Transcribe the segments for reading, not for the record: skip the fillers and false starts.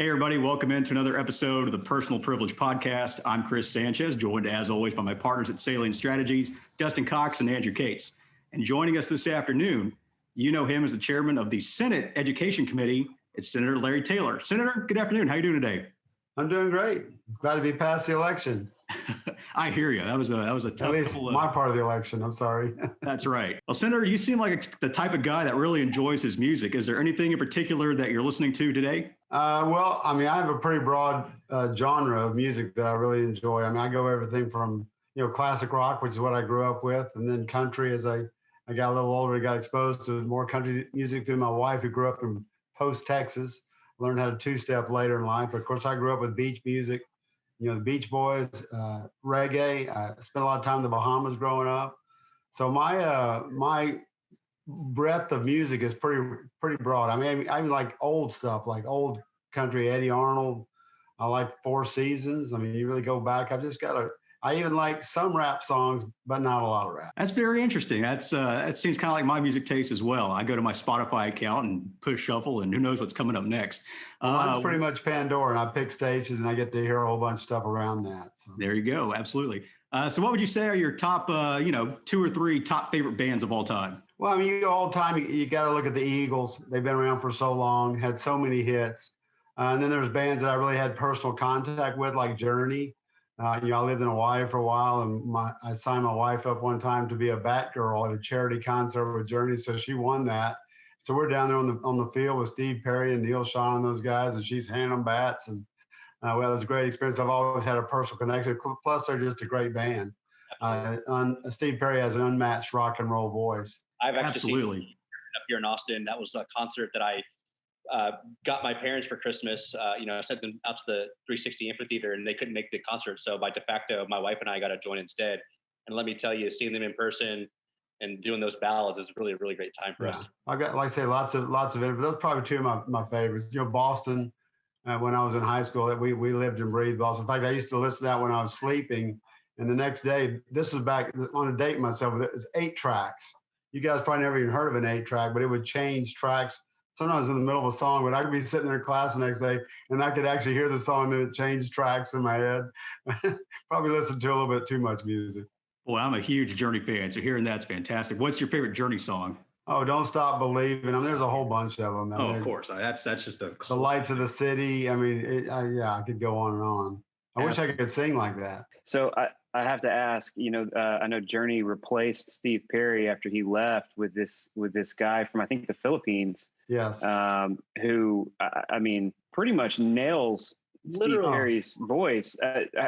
Hey, everybody, welcome into another episode of the Personal Privilege Podcast. I'm Chris Sanchez, joined as always by my partners at Salient Strategies, Dustin Cox and Andrew Cates. And joining us this afternoon, you know him as the chairman of the Senate Education Committee. It's Senator Larry Taylor. Senator, good afternoon. How are you doing today? I'm doing great. Glad to be past the election. I hear you. That was a tough. At least my part of the election. I'm sorry. That's right. Well, Senator, you seem like the type of guy that really enjoys his music. Is there anything in particular that you're listening to today? Well, I have a pretty broad genre of music that I really enjoy. I go everything from classic rock, which is what I grew up with, and then country. As I got a little older, I got exposed to more country music through my wife, who grew up in Post, Texas. Learned how to two-step later in life. But of course, I grew up with beach music. The Beach Boys, reggae. I spent a lot of time in the Bahamas growing up. So my breadth of music is pretty broad. I like old stuff, like old country, Eddie Arnold. I like Four Seasons. You really go back. I even like some rap songs, but not a lot of rap. That's very interesting. That seems kind of like my music taste as well. I go to my Spotify account and push shuffle, and who knows what's coming up next. Mine's pretty much Pandora, and I pick stations, and I get to hear a whole bunch of stuff around that. So. There you go. Absolutely. So what would you say are your top, 2 or 3 top favorite bands of all time? Well, all time, you got to look at the Eagles. They've been around for so long, had so many hits. And then there's bands that I really had personal contact with, like Journey. I lived in Hawaii for a while, and I signed my wife up one time to be a bat girl at a charity concert with Journey, so she won that. So we're down there on the field with Steve Perry and Neil Sean and those guys, and she's handing them bats, and it was a great experience. I've always had a personal connection. Plus, they're just a great band. Steve Perry has an unmatched rock and roll voice. I've actually seen up here in Austin. That was a concert that I got my parents for Christmas. I sent them out to the 360 Amphitheater, and they couldn't make the concert. So by de facto, my wife and I got to join instead. And let me tell you, seeing them in person and doing those ballads is really a really great time for us. I got, like I say, lots of it. But those are probably 2 of my favorites. Boston. When I was in high school, we lived and breathed Boston. In fact, I used to listen to that when I was sleeping. And the next day, this was back on a date myself. It was 8 tracks. You guys probably never even heard of an 8-track, but it would change tracks. Sometimes in the middle of a song, but I could be sitting there in class the next day, and I could actually hear the song, then it changed tracks in my head. Probably listened to a little bit too much music. Boy, I'm a huge Journey fan, so hearing that's fantastic. What's your favorite Journey song? Oh, Don't Stop Believing. There's a whole bunch of them. Of course. That's just The Lights of the City. I could go on and on. I wish I could sing like that. So I have to ask, I know Journey replaced Steve Perry after he left with this guy from, I think, the Philippines. Yes. Who, pretty much nails Steve Perry's voice.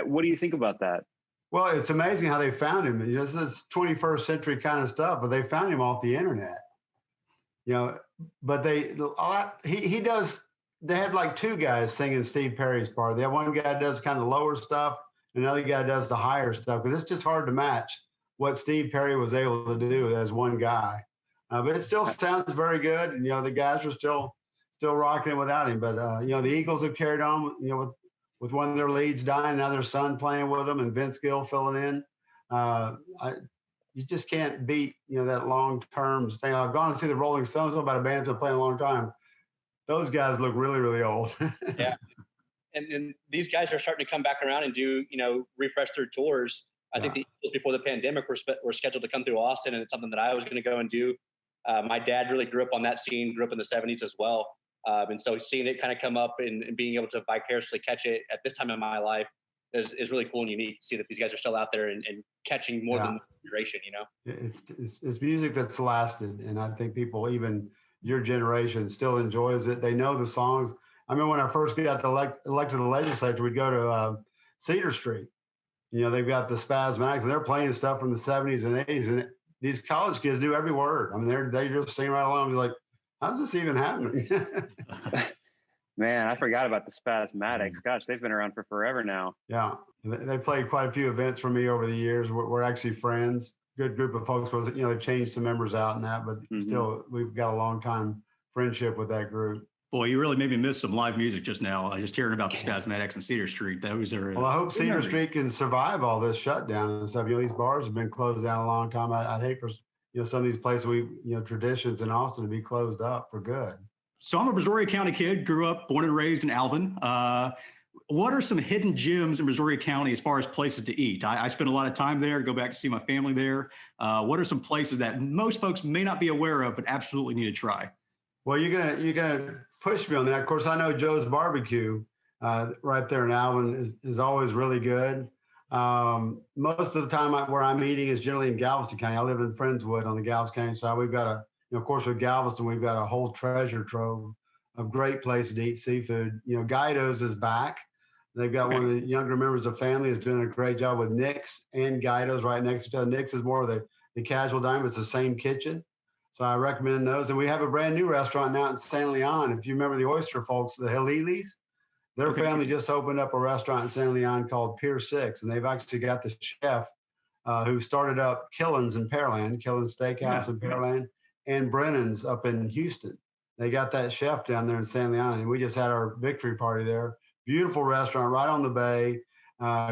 What do you think about that? Well, it's amazing how they found him. This is 21st century kind of stuff, but they found him off the internet. But he does. They had like 2 guys singing Steve Perry's part. They have one guy does kind of lower stuff, and another guy does the higher stuff, because it's just hard to match what Steve Perry was able to do as one guy. But it still sounds very good, and the guys are still rocking it without him. But the Eagles have carried on, with one of their leads dying, now their son playing with them, and Vince Gill filling in. You just can't beat that long-term thing. I've gone to see the Rolling Stones, about a band that's been playing a long time. Those guys look really, really old. Yeah, and these guys are starting to come back around and do refresh their tours. I think the Eagles before the pandemic were scheduled to come through Austin, and it's something that I was going to go and do. My dad really grew up on that scene, grew up in the 70s as well. And so seeing it kind of come up and being able to vicariously catch it at this time in my life is really cool and unique to see that these guys are still out there and catching more than one generation, It's music that's lasted. And I think people, even your generation, still enjoys it. They know the songs. I remember when I first got elected to the legislature, we'd go to Cedar Street. They've got the Spasmatics, and they're playing stuff from the 70s and 80s. And these college kids do every word. They just sing right along. It's like, how's this even happening? Man, I forgot about the Spasmatics. Gosh, they've been around for forever now. Yeah, they played quite a few events for me over the years. We're actually friends. Good group of folks. They've changed some members out and that, but still, we've got a long time friendship with that group. Boy, you really made me miss some live music just now. Just hearing about the Spasmatics and Cedar Street. Those are. Well, I hope Cedar Street can survive all this shutdown and stuff. These bars have been closed down a long time. I'd hate for some of these places traditions in Austin to be closed up for good. So I'm a Brazoria County kid, grew up, born and raised in Alvin. What are some hidden gems in Brazoria County as far as places to eat? I spend a lot of time there, go back to see my family there. What are some places that most folks may not be aware of, but absolutely need to try? Well, you're gonna push me on that. Of course, I know Joe's Barbecue right there in Alvin is always really good. Most of the time, where I'm eating is generally in Galveston County. I live in Friendswood on the Galveston County side. We've got of course, with Galveston, we've got a whole treasure trove of great places to eat seafood. Guido's is back. They've got one of the younger members of the family is doing a great job with Nick's and Guido's right next to each other. Nick's is more of the casual dining, but it's the same kitchen. So I recommend those. And we have a brand new restaurant now in San Leon. If you remember the oyster folks, the Halilis, their family just opened up a restaurant in San Leon called Pier 6. And they've actually got the chef who started up Killen's in Pearland, Killen's Steakhouse in Pearland, and Brennan's up in Houston. They got that chef down there in San Leon. And we just had our victory party there. Beautiful restaurant right on the bay,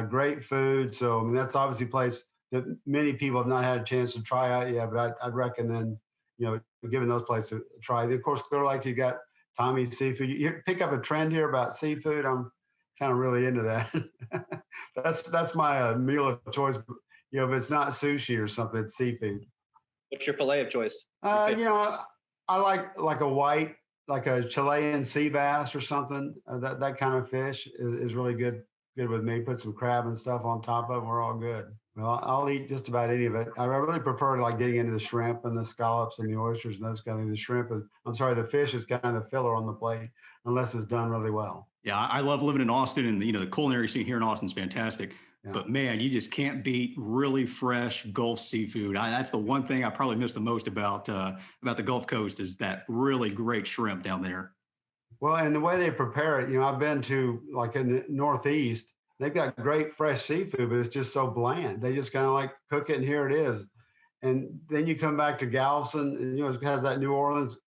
great food. So, I mean, that's obviously a place that many people have not had a chance to try out yet, but I'd recommend, giving those places a try. Of course, Clear Lake, you got Tommy's Seafood. You pick up a trend here about seafood. I'm kind of really into that. That's my meal of choice. If it's not sushi or something, it's seafood. What's your fillet of choice? I like a white, like a Chilean sea bass or something. That kind of fish is really good with me. Put some crab and stuff on top of it. We're all good. Well, I'll eat just about any of it. I really prefer like getting into the shrimp and the scallops and the oysters and those kind of things. The fish is kind of the filler on the plate unless it's done really well. Yeah, I love living in Austin, and the culinary scene here in Austin is fantastic. Yeah. But man, you just can't beat really fresh Gulf seafood. That's the one thing I probably miss the most about the Gulf Coast is that really great shrimp down there. Well, and the way they prepare it, I've been to like in the Northeast, they've got great fresh seafood, but it's just so bland. They just kind of like cook it and here it is. And then you come back to Galveston and, it has that New Orleans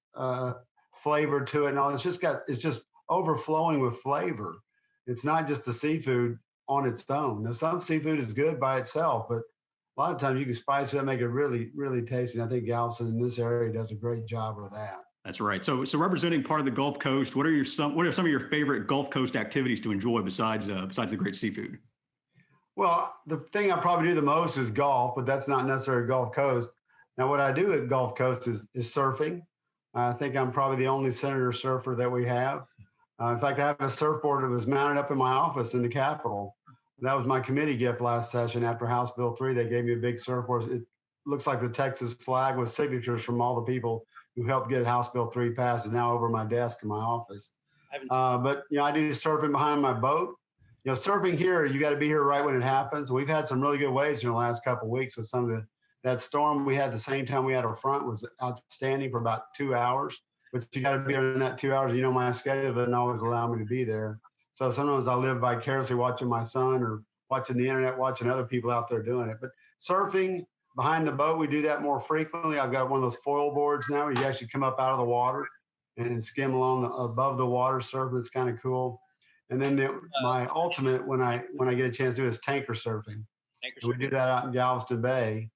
flavor to it and all. It's just overflowing with flavor. It's not just the seafood on its own. Now, some seafood is good by itself, but a lot of times you can spice it and make it really, really tasty. And I think Galveston in this area does a great job with that. That's right. So representing part of the Gulf Coast, what are some of your favorite Gulf Coast activities to enjoy besides the great seafood? Well, the thing I probably do the most is golf, but that's not necessarily Gulf Coast. Now, what I do at Gulf Coast is surfing. I think I'm probably the only senator surfer that we have. In fact, I have a surfboard that was mounted up in my office in the Capitol. That was my committee gift last session after House Bill 3. They gave me a big surfboard. It looks like the Texas flag with signatures from all the people who helped get House Bill 3 passed. Is now over my desk in my office. But I do surfing behind my boat. Surfing here, you got to be here right when it happens. We've had some really good waves in the last couple of weeks with some of that storm we had the same time we had a front was outstanding for about 2 hours. But you got to be there in that 2 hours. My schedule doesn't always allow me to be there. So sometimes I live vicariously watching my son or watching the internet, watching other people out there doing it. But surfing behind the boat, we do that more frequently. I've got one of those foil boards now where you actually come up out of the water and skim along above the water surfing. It's kind of cool. And then my ultimate when I get a chance to do is tanker surfing. We do that out in Galveston Bay.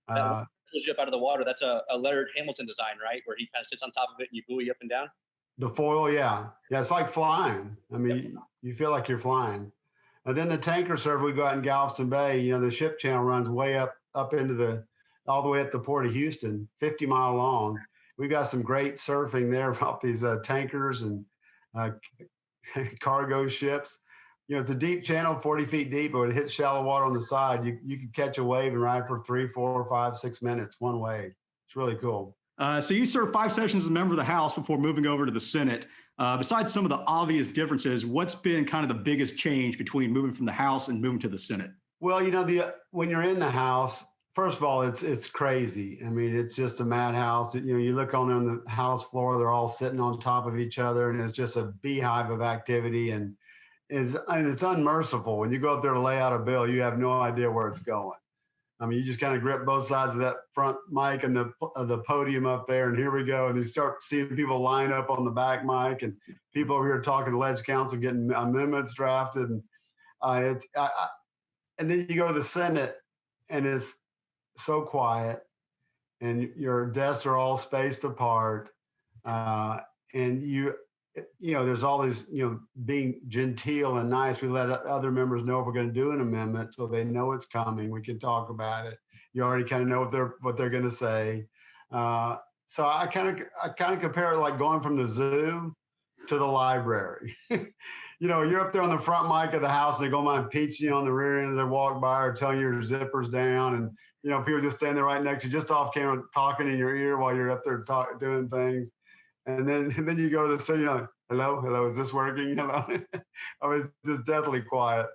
Pulls you up out of the water. That's a Leonard Hamilton design, right? Where he kind of sits on top of it and you buoy up and down. The foil, yeah. It's like flying. I mean, you feel like you're flying. And then the tanker surf, we go out in Galveston Bay. The ship channel runs way up into all the way up the port of Houston, 50 mile long. We've got some great surfing there off these tankers and cargo ships. It's a deep channel, 40 feet deep, but when it hits shallow water on the side, you can catch a wave and ride for 3, 4, 5, 6 minutes, one wave. It's really cool. So you served 5 sessions as a member of the House before moving over to the Senate. Besides some of the obvious differences, what's been kind of the biggest change between moving from the House and moving to the Senate? Well, when you're in the House, first of all, it's crazy. I mean, it's just a madhouse. You look on the House floor; they're all sitting on top of each other, and it's just a beehive of activity, and it's unmerciful. When you go up there to lay out a bill, you have no idea where it's going. I mean, you just kind of grip both sides of that front mic and the podium up there, and here we go. And you start seeing people line up on the back mic, and people over here talking to Ledge Council, getting amendments drafted, and and then you go to the Senate, and it's so quiet, and your desks are all spaced apart, and there's all these, being genteel and nice. We let other members know if we're going to do an amendment, so they know it's coming. We can talk about it. You already kind of know what they're going to say. So I kind of compare it like going from the zoo to the library. You're up there on the front mic of the house, and they go mind peaching you on the rear end as they walk by, or telling you your zipper's down, and people just stand there right next to you, just off camera, talking in your ear while you're up there doing things. And then you go to the city, hello, is this working? Hello. I mean, it's just deathly quiet.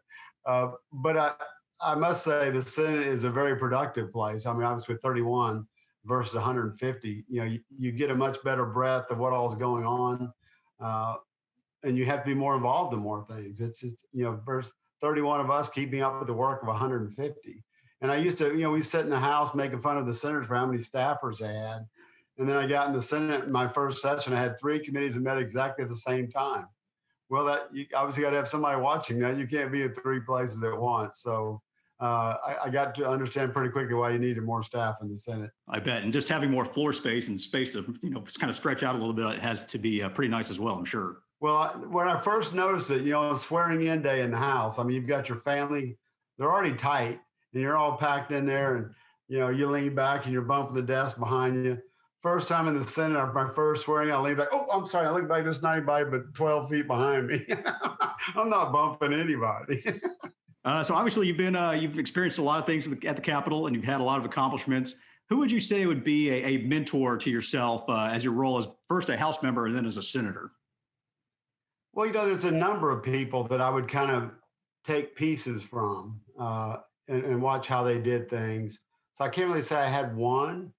But I must say the Senate is a very productive place. I mean, I was with 31 versus 150. You get a much better breadth of what all is going on. And you have to be more involved in more things. It's versus 31 of us keeping up with the work of 150. And I used to, we sit in the House making fun of the senators for how many staffers they had. And then I got in the Senate in my first session. I had 3 committees that met exactly at the same time. Well, you obviously got to have somebody watching that. You can't be at 3 places at once. So I got to understand pretty quickly why you needed more staff in the Senate. I bet. And just having more floor space and space to, kind of stretch out a little bit, it has to be pretty nice as well, I'm sure. Well, when I first noticed it, swearing in day in the House, I mean, you've got your family, they're already tight, and you're all packed in there, and, you lean back and you're bumping the desk behind you. First time in the Senate, my first swearing, I lean back. Oh, I'm sorry. I look back. There's not anybody but 12 feet behind me. I'm not bumping anybody. So obviously you've experienced a lot of things at the Capitol, and you've had a lot of accomplishments. Who would you say would be a mentor to yourself as your role as first a House member and then as a senator? Well, there's a number of people that I would kind of take pieces from and watch how they did things. So I can't really say I had one.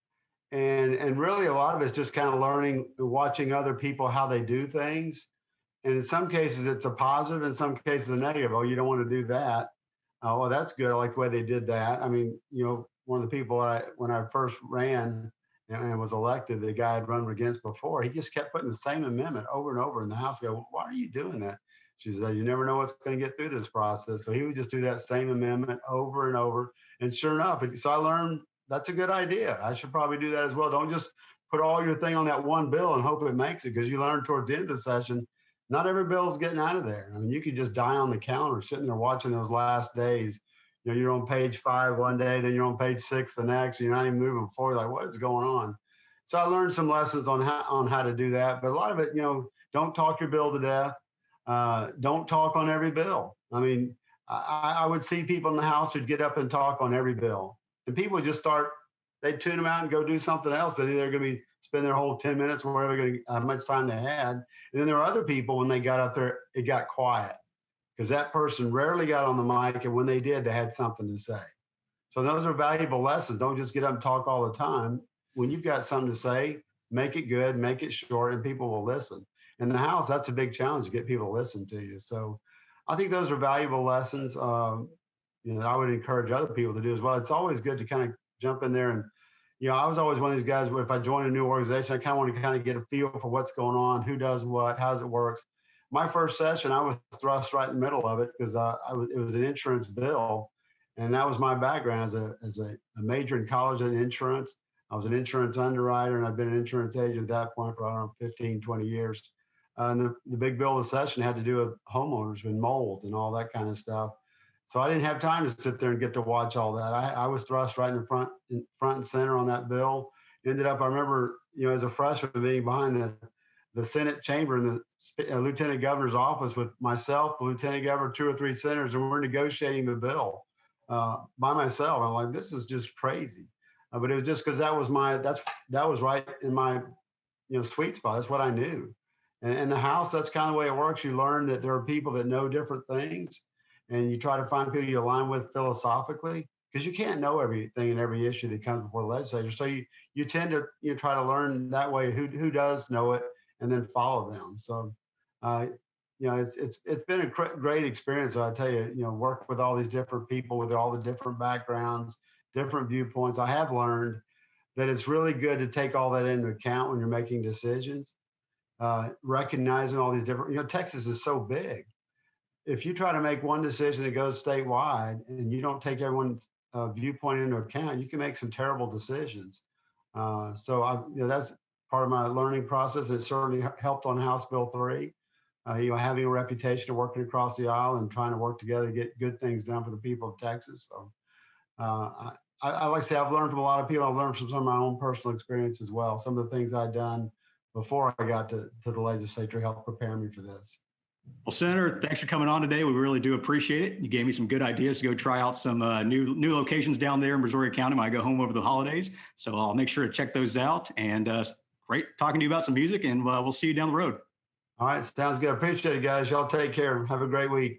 And really a lot of it's just kind of learning, watching other people, how they do things. And in some cases it's a positive, in some cases a negative. Oh, you don't want to do that. Oh, well, that's good. I like the way they did that. I mean, one of the people when I first ran and was elected, the guy I'd run against before, he just kept putting the same amendment over and over in the House. I go, well, why are you doing that? She said, you never know what's going to get through this process. So he would just do that same amendment over and over. And sure enough, so I learned that's a good idea. I should probably do that as well. Don't just put all your thing on that one bill and hope it makes it, because you learn towards the end of the session, not every bill is getting out of there. I mean, you could just die on the counter sitting there watching those last days. You're on page 5 one day, then you're on page 6 the next, and you're not even moving forward. Like, what is going on? So I learned some lessons on how to do that. But a lot of it, don't talk your bill to death. Don't talk on every bill. I mean, I would see people in the House who'd get up and talk on every bill. And people would just they'd tune them out and go do something else. They're going to be spend their whole 10 minutes, wherever how much time they had. And then there were other people, when they got up there, it got quiet because that person rarely got on the mic. And when they did, they had something to say. So those are valuable lessons. Don't just get up and talk all the time. When you've got something to say, make it good, make it short, and people will listen. In the House, that's a big challenge to get people to listen to you. So I think those are valuable lessons that I would encourage other people to do as well. It's always good to kind of jump in there and, I was always one of these guys where if I join a new organization, I kind of want to kind of get a feel for what's going on, who does what, how does it work. My first session, I was thrust right in the middle of it because it was an insurance bill, and that was my background as a major in college in insurance. I was an insurance underwriter, and I've been an insurance agent at that point for, I don't know, 15, 20 years. And the big bill of the session had to do with homeowners and mold and all that kind of stuff. So I didn't have time to sit there and get to watch all that. I was thrust right in front and center on that bill. Ended up, I remember, as a freshman being behind the Senate chamber in the lieutenant governor's office with myself, the lieutenant governor, 2 or 3 senators, and we're negotiating the bill by myself. I'm like, this is just crazy. But it was just because that was right in my, sweet spot. That's what I knew. And in the House, that's kind of the way it works. You learn that there are people that know different things, and you try to find people you align with philosophically, because you can't know everything and every issue that comes before the legislature. So you tend to try to learn that way who does know it, and then follow them. So it's been a great experience. I tell you, work with all these different people with all the different backgrounds, different viewpoints. I have learned that it's really good to take all that into account when you're making decisions, recognizing all these different. Texas is so big. If you try to make one decision that goes statewide and you don't take everyone's viewpoint into account, you can make some terrible decisions. So that's part of my learning process. And it certainly helped on House Bill 3. Having a reputation of working across the aisle and trying to work together to get good things done for the people of Texas. So I like to say I've learned from a lot of people. I've learned from some of my own personal experience as well. Some of the things I'd done before I got to the legislature helped prepare me for this. Well, Senator, thanks for coming on today. We really do appreciate it. You gave me some good ideas to go try out some new locations down there in Brazoria County when I go home over the holidays. So I'll make sure to check those out. And great talking to you about some music, and we'll see you down the road. All right, sounds good. Appreciate it, guys. Y'all take care. Have a great week.